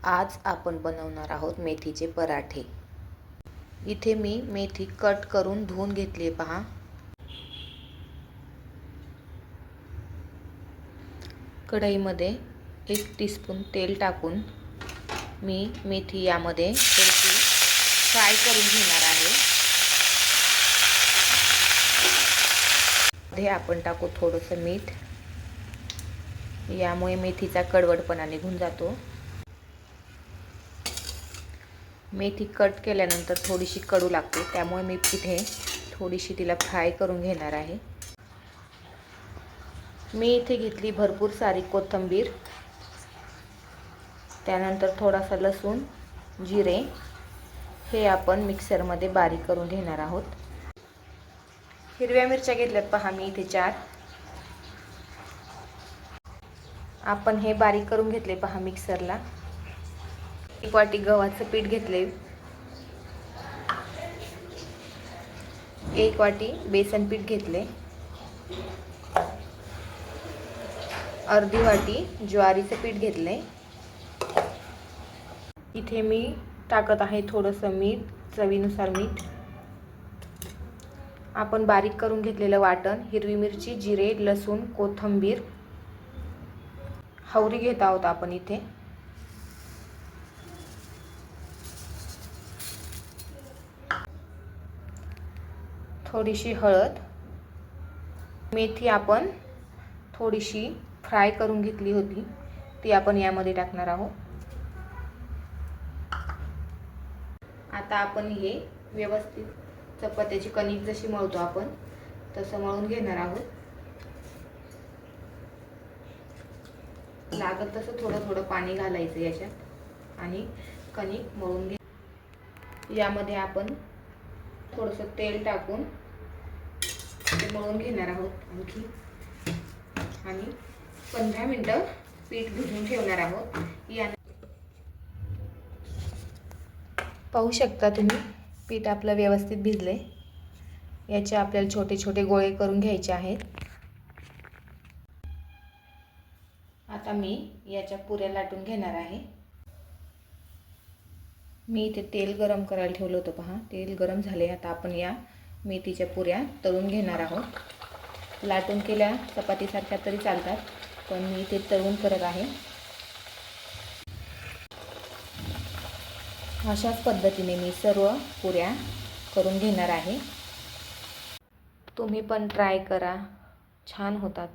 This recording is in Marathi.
आज आपण बनवणार आहोत मेथीचे पराठे। इथे मी मेथी कट करून धुवून घेतली आहे पहा। कढईमध्ये 1 टीस्पून तेल टाकून मी मेथी यामध्ये थोडीशी फ्राय करून घेणार आहे। मध्ये आपण टाकू थोडंसं मीठ, यामुळे मेथीचा कडवटपणा निघून जातो। मेथी कट केल्यानंतर थोडीशी कडू लागते, त्यामुळे मी इथे थोडीशी तिला फ्राय करून घेणार आहे। मी इथे घेतली भरपूर सारी कोथिंबीर, त्यानंतर थोडासा लसूण, जिरे हे आपण मिक्सरमध्ये बारीक करून घेणार आहोत। हिरव्या मिरच्या घेतल्यात पहा मी इथे 4। आपण हे बारीक करून घेतले पहा मिक्सरला। 1 वाटी गव्हाचं पीठ घेतले, 1 वाटी बेसन पीठ घेतले, अर्धी वाटी ज्वारीचं पीठ घेतले। इथे मी टाकत आहे थोडंसं मीठ, चवीनुसार मीठ। आपण बारीक करून घेतलेलं वाटण, हिरवी मिरची, जिरे, लसूण, कोथिंबीर, हवरी घेत आहोत आपण इथे। थोडीशी हळद, मेथी आपण थोडीशी फ्राय करून घेतली होती ती आपण यामध्ये टाकणार आहोत। आता आपण हे व्यवस्थित चपात्याची कणिक जशी मळतो आपण तसं मळून घेणार आहोत। लागत तसं थोडं थोडं पाणी घालायचं याच्यात आणि कणिक मळून घे। यामध्ये आपण थोडंसं तेल टाकून ते मळून घेणार आहोत आणखी, आणि 15 मिनिटं पीठ भिजवून ठेवणार आहोत। या पाहू शकता तुम्ही पीठ आपलं व्यवस्थित भिजले। याचे आपल्याला छोटे छोटे गोळे करून घ्यायचे आहेत। आता मी याच्या पुऱ्या लाटून घेणार आहे। मी इथे तेल गरम करायला ठेवलं होतं पहा, तेल गरम झाले। आता आपण या मेथीच्या पुऱ्या तळून घेणार आहोत। लाटून केल्या चपातीसारख्या तरी चालतात, पण मी इथे तळून करत आहे। अशाच पद्धतीने मी सर्व पुऱ्या करून घेणार आहे। तुम्ही पण ट्राय करा, छान होतात।